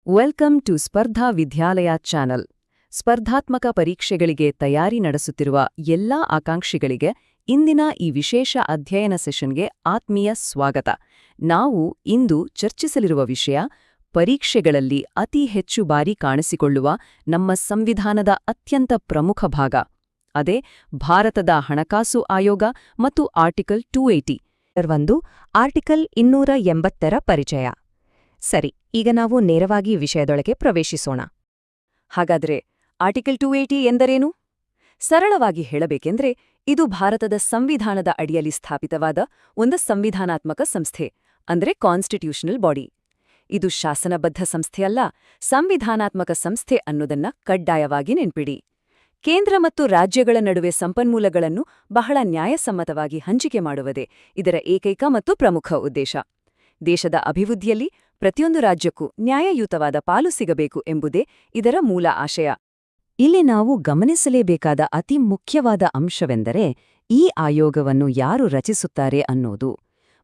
Welcome to ಸ್ಪರ್ಧಾ ವಿದ್ಯಾಲಯ channel. ಸ್ಪರ್ಧಾತ್ಮಕ ಪರೀಕ್ಷೆಗಳಿಗೆ ತಯಾರಿ ನಡೆಸುತ್ತಿರುವ ಎಲ್ಲಾ ಆಕಾಂಕ್ಷಿಗಳಿಗೆ ಇಂದಿನ ಈ ವಿಶೇಷ ಅಧ್ಯಯನ ಸೆಷನ್ಗೆ ಆತ್ಮೀಯ ಸ್ವಾಗತ. ನಾವು ಇಂದು ಚರ್ಚಿಸಲಿರುವ ವಿಷಯ ಪರೀಕ್ಷೆಗಳಲ್ಲಿ ಅತಿ ಹೆಚ್ಚು ಬಾರಿ ಕಾಣಿಸಿಕೊಳ್ಳುವ ನಮ್ಮ ಸಂವಿಧಾನದ ಅತ್ಯಂತ ಪ್ರಮುಖ ಭಾಗ. ಅದೇ ಭಾರತದ ಹಣಕಾಸು ಆಯೋಗ ಮತ್ತು ಆರ್ಟಿಕಲ್ 280. ಆರ್ಟಿಕಲ್ 280ರ ಪರಿಚಯ. ಸರಿ, ಈಗ ನಾವು ನೇರವಾಗಿ ವಿಷಯದೊಳಗೆ ಪ್ರವೇಶಿಸೋಣ. ಹಾಗಾದ್ರೆ ಆರ್ಟಿಕಲ್ 280 ಎಂದರೇನು? ಸರಳವಾಗಿ ಹೇಳಬೇಕೆಂದ್ರೆ ಇದು ಭಾರತದ ಸಂವಿಧಾನದ ಅಡಿಯಲ್ಲಿ ಸ್ಥಾಪಿತವಾದ ಒಂದು ಸಂವಿಧಾನಾತ್ಮಕ ಸಂಸ್ಥೆ, ಅಂದ್ರೆ ಕಾನ್ಸ್ಟಿಟ್ಯೂಷನಲ್ ಬಾಡಿ. ಇದು ಶಾಸನಬದ್ಧ ಸಂಸ್ಥೆಯಲ್ಲ, ಸಂವಿಧಾನಾತ್ಮಕ ಸಂಸ್ಥೆ ಅನ್ನೋದನ್ನ ಕಡ್ಡಾಯವಾಗಿ ನೆನ್ಪಿಡಿ. ಕೇಂದ್ರ ಮತ್ತು ರಾಜ್ಯಗಳ ನಡುವೆ ಸಂಪನ್ಮೂಲಗಳನ್ನು ಬಹಳ ನ್ಯಾಯಸಮ್ಮತವಾಗಿ ಹಂಚಿಕೆ ಮಾಡುವುದೇ ಇದರ ಏಕೈಕ ಮತ್ತು ಪ್ರಮುಖ ಉದ್ದೇಶ. ದೇಶದ ಅಭಿವೃದ್ಧಿಯಲ್ಲಿ ಪ್ರತಿಯೊಂದು ರಾಜ್ಯಕ್ಕೂ ನ್ಯಾಯಯುತವಾದ ಪಾಲು ಸಿಗಬೇಕು ಎಂಬುದೇ ಇದರ ಮೂಲ ಆಶಯ. ಇಲ್ಲಿ ನಾವು ಗಮನಿಸಲೇಬೇಕಾದ ಅತಿ ಮುಖ್ಯವಾದ ಅಂಶವೆಂದರೆ ಈ ಆಯೋಗವನ್ನು ಯಾರು ರಚಿಸುತ್ತಾರೆ ಅನ್ನೋದು.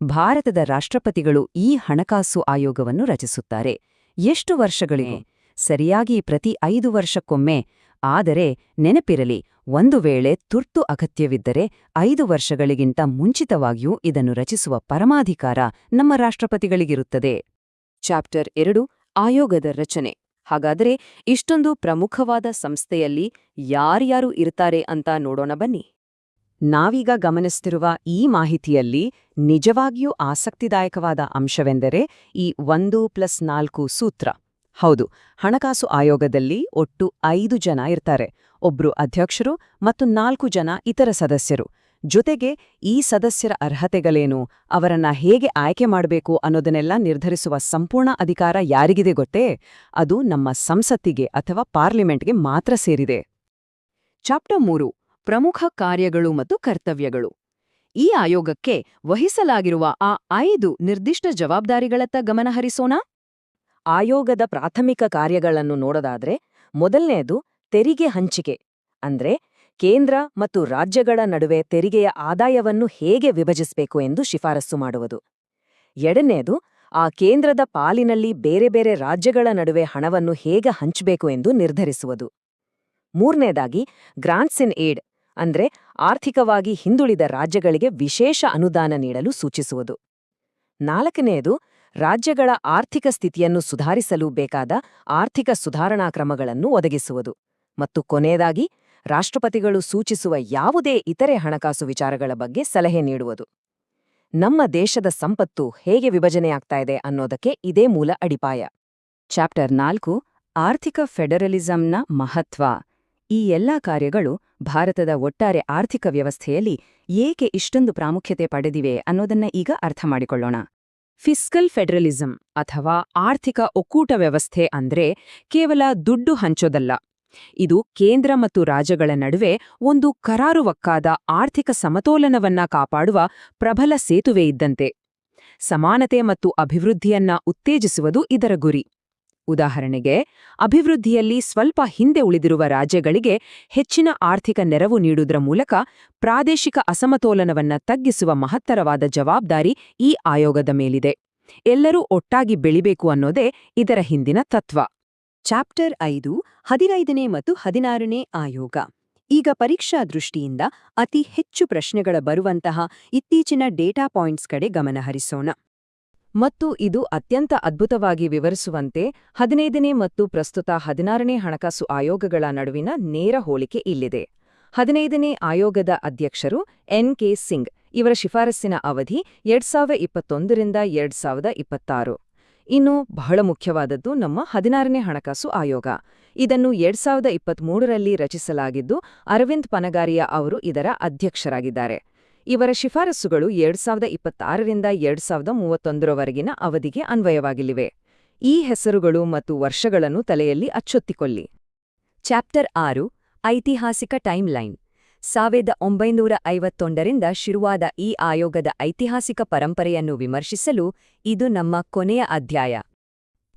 ಭಾರತದ ರಾಷ್ಟ್ರಪತಿಗಳು ಈ ಹಣಕಾಸು ಆಯೋಗವನ್ನು ರಚಿಸುತ್ತಾರೆ. ಎಷ್ಟು ವರ್ಷಗಳಿಗೆ? ಸರಿಯಾಗಿ ಪ್ರತಿ 5 ವರ್ಷಕ್ಕೊಮ್ಮೆ. ಆದರೆ ನೆನಪಿರಲಿ, ಒಂದು ವೇಳೆ ತುರ್ತು ಅಗತ್ಯವಿದ್ದರೆ 5 ವರ್ಷಗಳಿಗಿಂತ ಮುಂಚಿತವಾಗಿಯೂ ಇದನ್ನು ರಚಿಸುವ ಪರಮಾಧಿಕಾರ ನಮ್ಮ ರಾಷ್ಟ್ರಪತಿಗಳಿಗಿರುತ್ತದೆ. ಚಾಪ್ಟರ್ 2 ಆಯೋಗದ ರಚನೆ. ಹಾಗಾದರೆ ಇಷ್ಟೊಂದು ಪ್ರಮುಖವಾದ ಸಂಸ್ಥೆಯಲ್ಲಿ ಯಾರ್ಯಾರು ಇರ್ತಾರೆ ಅಂತ ನೋಡೋಣ ಬನ್ನಿ. ನಾವೀಗ ಗಮನಿಸುತ್ತಿರುವ ಈ ಮಾಹಿತಿಯಲ್ಲಿ ನಿಜವಾಗಿಯೂ ಆಸಕ್ತಿದಾಯಕವಾದ ಅಂಶವೆಂದರೆ ಈ 1+4 ಸೂತ್ರ. ಹೌದು, ಹಣಕಾಸು ಆಯೋಗದಲ್ಲಿ ಒಟ್ಟು 5 ಜನ ಇರ್ತಾರೆ. ಒಬ್ರು ಅಧ್ಯಕ್ಷರು ಮತ್ತು 4 ಜನ ಇತರ ಸದಸ್ಯರು. ಜೊತೆಗೆ ಈ ಸದಸ್ಯರ ಅರ್ಹತೆಗಳೇನು, ಅವರನ್ನ ಹೇಗೆ ಆಯ್ಕೆ ಮಾಡಬೇಕು ಅನ್ನೋದನ್ನೆಲ್ಲ ನಿರ್ಧರಿಸುವ ಸಂಪೂರ್ಣ ಅಧಿಕಾರ ಯಾರಿಗಿದೆ ಗೊತ್ತೇ? ಅದು ನಮ್ಮ ಸಂಸತ್ತಿಗೆ ಅಥವಾ ಪಾರ್ಲಿಮೆಂಟ್ಗೆ ಮಾತ್ರ ಸೇರಿದೆ. ಚಾಪ್ಟರ್ 3 ಪ್ರಮುಖ ಕಾರ್ಯಗಳು ಮತ್ತು ಕರ್ತವ್ಯಗಳು. ಈ ಆಯೋಗಕ್ಕೆ ವಹಿಸಲಾಗಿರುವ ಆ 5 ನಿರ್ದಿಷ್ಟ ಜವಾಬ್ದಾರಿಗಳತ್ತ ಗಮನಹರಿಸೋಣ. ಆಯೋಗದ ಪ್ರಾಥಮಿಕ ಕಾರ್ಯಗಳನ್ನು ನೋಡೋದಾದ್ರೆ, ಮೊದಲನೆಯದು ತೆರಿಗೆ ಹಂಚಿಕೆ, ಅಂದ್ರೆ ಕೇಂದ್ರ ಮತ್ತು ರಾಜ್ಯಗಳ ನಡುವೆ ತೆರಿಗೆಯ ಆದಾಯವನ್ನು ಹೇಗೆ ವಿಭಜಿಸಬೇಕು ಎಂದು ಶಿಫಾರಸು ಮಾಡುವುದು. ಎರಡನೆಯದು ಆ ಕೇಂದ್ರದ ಪಾಲಿನಲ್ಲಿ ಬೇರೆ ಬೇರೆ ರಾಜ್ಯಗಳ ನಡುವೆ ಹಣವನ್ನು ಹೇಗೆ ಹಂಚಬೇಕು ಎಂದು ನಿರ್ಧರಿಸುವುದು. ಮೂರನೇದಾಗಿ ಗ್ರಾಂಟ್ಸ್ ಇನ್ ಏಡ್, ಅಂದ್ರೆ ಆರ್ಥಿಕವಾಗಿ ಹಿಂದುಳಿದ ರಾಜ್ಯಗಳಿಗೆ ವಿಶೇಷ ಅನುದಾನ ನೀಡಲು ಸೂಚಿಸುವುದು. ನಾಲ್ಕನೆಯದು ರಾಜ್ಯಗಳ ಆರ್ಥಿಕ ಸ್ಥಿತಿಯನ್ನು ಸುಧಾರಿಸಲು ಬೇಕಾದ ಆರ್ಥಿಕ ಸುಧಾರಣಾ ಕ್ರಮಗಳನ್ನು ಒದಗಿಸುವುದು. ಮತ್ತು ಕೊನೆಯದಾಗಿ ರಾಷ್ಟ್ರಪತಿಗಳು ಸೂಚಿಸುವ ಯಾವುದೇ ಇತರೆ ಹಣಕಾಸು ವಿಚಾರಗಳ ಬಗ್ಗೆ ಸಲಹೆ ನೀಡುವುದು. ನಮ್ಮ ದೇಶದ ಸಂಪತ್ತು ಹೇಗೆ ವಿಭಜನೆಯಾಗ್ತಾ ಇದೆ ಅನ್ನೋದಕ್ಕೆ ಇದೇ ಮೂಲ ಅಡಿಪಾಯ. ಚಾಪ್ಟರ್ 4 ಆರ್ಥಿಕ ಫೆಡರಲಿಸಂನ ಮಹತ್ವ. ಈ ಎಲ್ಲಾ ಕಾರ್ಯಗಳು ಭಾರತದ ಒಟ್ಟಾರೆ ಆರ್ಥಿಕ ವ್ಯವಸ್ಥೆಯಲ್ಲಿ ಏಕೆ ಇಷ್ಟೊಂದು ಪ್ರಾಮುಖ್ಯತೆ ಪಡೆದಿವೆ ಅನ್ನೋದನ್ನ ಈಗ ಅರ್ಥ ಮಾಡಿಕೊಳ್ಳೋಣ. ಫಿಸ್ಕಲ್ ಫೆಡರಲಿಸಂ ಅಥವಾ ಆರ್ಥಿಕ ಒಕ್ಕೂಟ ವ್ಯವಸ್ಥೆ ಅಂದ್ರೆ ಕೇವಲ ದುಡ್ಡು ಹಂಚೋದಲ್ಲ. ಇದು ಕೇಂದ್ರ ಮತ್ತು ರಾಜ್ಯಗಳ ನಡುವೆ ಒಂದು ಕರಾರುವಕ್ಕಾದ ಆರ್ಥಿಕ ಸಮತೋಲನವನ್ನ ಕಾಪಾಡುವ ಪ್ರಬಲ ಸೇತುವೆ ಇದ್ದಂತೆ. ಸಮಾನತೆ ಮತ್ತು ಅಭಿವೃದ್ಧಿಯನ್ನ ಉತ್ತೇಜಿಸುವುದು ಇದರ ಗುರಿ. ಉದಾಹರಣೆಗೆ, ಅಭಿವೃದ್ಧಿಯಲ್ಲಿ ಸ್ವಲ್ಪ ಹಿಂದೆ ಉಳಿದಿರುವ ರಾಜ್ಯಗಳಿಗೆ ಹೆಚ್ಚಿನ ಆರ್ಥಿಕ ನೆರವು ನೀಡುವುದರ ಮೂಲಕ ಪ್ರಾದೇಶಿಕ ಅಸಮತೋಲನವನ್ನ ತಗ್ಗಿಸುವ ಮಹತ್ತರವಾದ ಜವಾಬ್ದಾರಿ ಈ ಆಯೋಗದ ಮೇಲಿದೆ. ಎಲ್ಲರೂ ಒಟ್ಟಾಗಿ ಬೆಳಿಬೇಕು ಅನ್ನೋದೇ ಇದರ ಹಿಂದಿನ ತತ್ವ. ಚಾಪ್ಟರ್ 5 15ನೇ ಮತ್ತು 16ನೇ ಆಯೋಗ. ಈಗ ಪರೀಕ್ಷಾ ದೃಷ್ಟಿಯಿಂದ ಅತಿ ಹೆಚ್ಚು ಪ್ರಶ್ನೆಗಳ ಬರುವಂತಹ ಇತ್ತೀಚಿನ ಡೇಟಾ ಪಾಯಿಂಟ್ಸ್ ಕಡೆ ಗಮನಹರಿಸೋಣ. ಮತ್ತು ಇದು ಅತ್ಯಂತ ಅದ್ಭುತವಾಗಿ ವಿವರಿಸುವಂತೆ 15ನೇ ಮತ್ತು ಪ್ರಸ್ತುತ 16ನೇ ಹಣಕಾಸು ಆಯೋಗಗಳ ನಡುವಿನ ನೇರ ಹೋಲಿಕೆ ಇಲ್ಲಿದೆ. 15ನೇ ಆಯೋಗದ ಅಧ್ಯಕ್ಷರು ಎನ್.ಕೆ. ಸಿಂಗ್. ಇವರ ಶಿಫಾರಸ್ಸಿನ ಅವಧಿ 2021ರಿಂದ 2026. ಇನ್ನು ಬಹಳ ಮುಖ್ಯವಾದದ್ದು ನಮ್ಮ 16ನೇ ಹಣಕಾಸು ಆಯೋಗ. ಇದನ್ನು 2023ರಲ್ಲಿ ರಚಿಸಲಾಗಿದ್ದು ಅರವಿಂದ್ ಪನಗಾರಿಯಾ ಅವರು ಇದರ ಅಧ್ಯಕ್ಷರಾಗಿದ್ದಾರೆ. ಇವರ ಶಿಫಾರಸ್ಸುಗಳು 2026ರಿಂದ 2031ರವರೆಗಿನ ಅವಧಿಗೆ ಅನ್ವಯವಾಗಿಲಿವೆ. ಈ ಹೆಸರುಗಳು ಮತ್ತು ವರ್ಷಗಳನ್ನು ತಲೆಯಲ್ಲಿ ಅಚ್ಚೊತ್ತಿಕೊಳ್ಳಿ. ಚಾಪ್ಟರ್ 6 ಐತಿಹಾಸಿಕ ಟೈಮ್ಲೈನ್. 1951ರಿಂದ ಶುರುವಾದ ಈ ಆಯೋಗದ ಐತಿಹಾಸಿಕ ಪರಂಪರೆಯನ್ನು ವಿಮರ್ಶಿಸಲು ಇದು ನಮ್ಮ ಕೊನೆಯ ಅಧ್ಯಾಯ.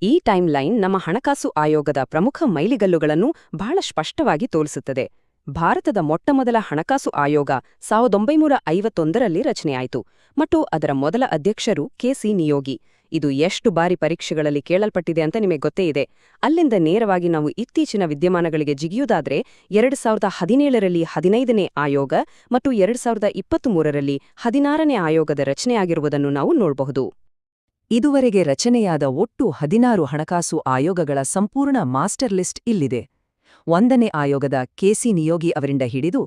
ಈ ಟೈಮ್ಲೈನ್ ನಮ್ಮ ಹಣಕಾಸು ಆಯೋಗದ ಪ್ರಮುಖ ಮೈಲಿಗಲ್ಲುಗಳನ್ನು ಬಹಳ ಸ್ಪಷ್ಟವಾಗಿ ತೋರಿಸುತ್ತದೆ. ಭಾರತದ ಮೊಟ್ಟಮೊದಲ ಹಣಕಾಸು ಆಯೋಗ 1951ರಲ್ಲಿ ರಚನೆಯಾಯಿತು ಮತ್ತು ಅದರ ಮೊದಲ ಅಧ್ಯಕ್ಷರು ಕೆ.ಸಿ. ನಿಯೋಗಿ. ಇದು ಎಷ್ಟು ಬಾರಿ ಪರೀಕ್ಷೆಗಳಲ್ಲಿ ಕೇಳಲ್ಪಟ್ಟಿದೆ ಅಂತ ನಿಮಗೆ ಗೊತ್ತೇ ಇದೆ. ಅಲ್ಲಿಂದ ನೇರವಾಗಿ ನಾವು ಇತ್ತೀಚಿನ ವಿದ್ಯಮಾನಗಳಿಗೆ ಜಿಗಿಯುವುದಾದ್ರೆ 2017ರಲ್ಲಿ 15ನೇ ಆಯೋಗ ಮತ್ತು 2023ರಲ್ಲಿ 16ನೇ ಆಯೋಗದ ರಚನೆಯಾಗಿರುವುದನ್ನು ನಾವು ನೋಡಬಹುದು. ಇದುವರೆಗೆ ರಚನೆಯಾದ ಒಟ್ಟು 16 ಹಣಕಾಸು ಆಯೋಗಗಳ ಸಂಪೂರ್ಣ ಮಾಸ್ಟರ್ ಲಿಸ್ಟ್ ಇಲ್ಲಿದೆ. 1ನೇ ಆಯೋಗದ ಕೆ.ಸಿ. ನಿಯೋಗಿ ಅವರಿಂದ ಹಿಡಿದು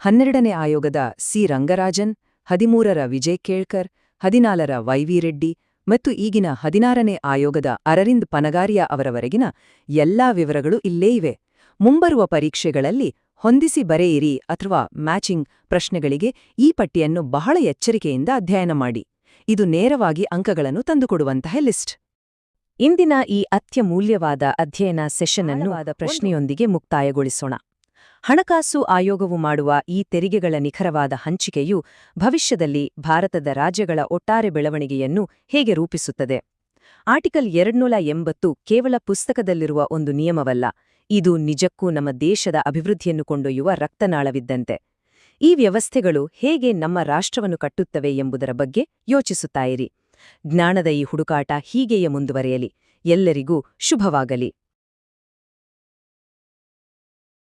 12ನೇ ಆಯೋಗದ ಸಿ. ರಂಗರಾಜನ್, 13ರ ವಿಜಯ್ ಕೇಳ್ಕರ್, 14ರ ವೈ.ವಿ. ರೆಡ್ಡಿ ಮತ್ತು ಈಗಿನ 16ನೇ ಆಯೋಗದ ಅರವಿಂದ್ ಪನಗಾರಿಯಾ ಅವರವರೆಗಿನ ಎಲ್ಲಾ ವಿವರಗಳು ಇಲ್ಲೇ ಇವೆ. ಮುಂಬರುವ ಪರೀಕ್ಷೆಗಳಲ್ಲಿ ಹೊಂದಿಸಿ ಬರೆಯಿರಿ ಅಥವಾ ಮ್ಯಾಚಿಂಗ್ ಪ್ರಶ್ನೆಗಳಿಗೆ ಈ ಪಟ್ಟಿಯನ್ನು ಬಹಳ ಎಚ್ಚರಿಕೆಯಿಂದ ಅಧ್ಯಯನ ಮಾಡಿ. ಇದು ನೇರವಾಗಿ ಅಂಕಗಳನ್ನು ತಂದುಕೊಡುವಂತಹ ಲಿಸ್ಟ್. ಇಂದಿನ ಈ ಅತ್ಯಮೂಲ್ಯವಾದ ಅಧ್ಯಯನ ಸೆಷನ್ ಅನ್ನು ಪ್ರಶ್ನೆಯೊಂದಿಗೆ ಮುಕ್ತಾಯಗೊಳಿಸೋಣ. ಹಣಕಾಸು ಆಯೋಗವು ಮಾಡುವ ಈ ತೆರಿಗೆಗಳ ನಿಖರವಾದ ಹಂಚಿಕೆಯು ಭವಿಷ್ಯದಲ್ಲಿ ಭಾರತದ ರಾಜ್ಯಗಳ ಒಟ್ಟಾರೆ ಬೆಳವಣಿಗೆಯನ್ನು ಹೇಗೆ ರೂಪಿಸುತ್ತದೆ? ಆರ್ಟಿಕಲ್ 280 ಕೇವಲ ಪುಸ್ತಕದಲ್ಲಿರುವ ಒಂದು ನಿಯಮವಲ್ಲ, ಇದು ನಿಜಕ್ಕೂ ನಮ್ಮ ದೇಶದ ಅಭಿವೃದ್ಧಿಯನ್ನು ಕೊಂಡೊಯ್ಯುವ ರಕ್ತನಾಳವಿದ್ದಂತೆ. ಈ ವ್ಯವಸ್ಥೆಗಳು ಹೇಗೆ ನಮ್ಮ ರಾಷ್ಟ್ರವನ್ನು ಕಟ್ಟುತ್ತವೆ ಎಂಬುದರ ಬಗ್ಗೆ ಯೋಚಿಸುತ್ತಾ ಇರಿ. ಜ್ಞಾನದ ಈ ಹುಡುಕಾಟ ಹೀಗೆಯೇ ಮುಂದುವರೆಯಲಿ. ಎಲ್ಲರಿಗೂ ಶುಭವಾಗಲಿ.